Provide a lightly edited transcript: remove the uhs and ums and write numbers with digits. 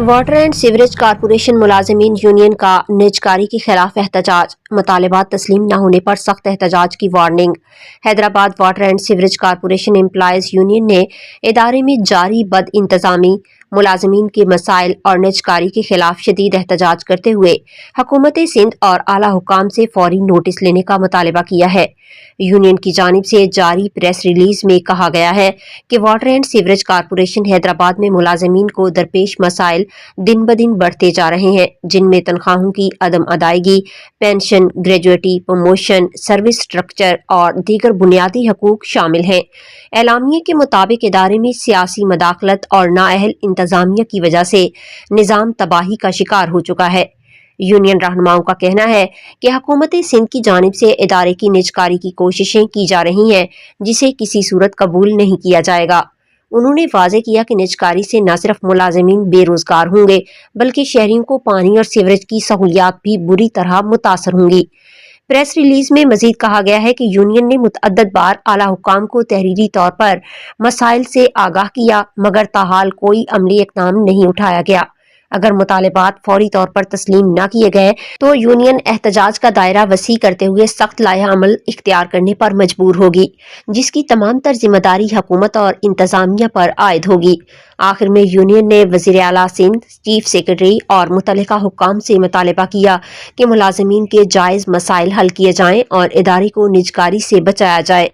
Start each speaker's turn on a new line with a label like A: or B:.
A: Water and sewerage corporation मुलाजिमीन union का निजकारी के खिलाफ एहतजाज, मुतालबात तस्लीम न होने पर सख्त एहतजाज की warning. Hyderabad water and sewerage corporation employees union ने इदारे में जारी बद इंतजामी, मुलाजिमीन के मसाइल और निजकारी के खिलाफ शदीद एहतजाज करते हुए हुकूमत सिंध और आला हुकाम से फौरी नोटिस लेने का मुतालबा किया है। यूनियन की जानिब से जारी प्रेस रिलीज में कहा गया है कि water and sewerage corporation Hyderabad में मुलाजिमीन को दरपेश मसाइल दिन ब दिन बढ़ते जा रहे हैं, जिनमें तनख्वाहों की अदम अदायगी, pension, gratuity, promotion, service structure और दीगर बुनियादी हकूक शामिल हैं। एलामिये के मुताबिक इदारे में सियासी मदाखलत और नाअहल इंतजामिया की वजह से निज़ाम तबाही का शिकार हो चुका है। यूनियन रहनुमाओं का कहना है कि हुकूमत सिंध की जानिब से इदारे की निजकारी की कोशिशें की जा रही हैं, जिसे किसी सूरत कबूल नहीं किया जाएगा। उन्होंने वाज़ेह किया कि निजकारी से न सिर्फ मुलाजिमीन बेरोजगार होंगे, बल्कि शहरियों को पानी और सीवरेज की सहूलियात भी बुरी तरह मुतासर होंगी। प्रेस रिलीज में मजीद कहा गया है कि यूनियन ने मुतअद्दिद बार आला हुकाम को तहरीरी तौर पर मसाइल से आगाह किया, मगर ताहाल कोई अमली इक़दाम नहीं उठाया गया। अगर मुतालबात फौरी तौर पर तस्लीम न किए गए तो यूनियन एहतजाज का दायरा वसी करते हुए सख्त लाया अमल इख्तियार करने पर मजबूर होगी, जिसकी तमाम तर जिम्मेदारी हुकूमत और इंतजामिया पर आयद होगी। आखिर में यूनियन ने वज़ीर आला सिंध, चीफ सेक्रेटरी और मुतल्लिका हुक्काम से मुतालबा किया कि मुलाजिमीन के जायज़ मसाइल हल किए जाएं और इदारे को निजकारी से बचाया जाए।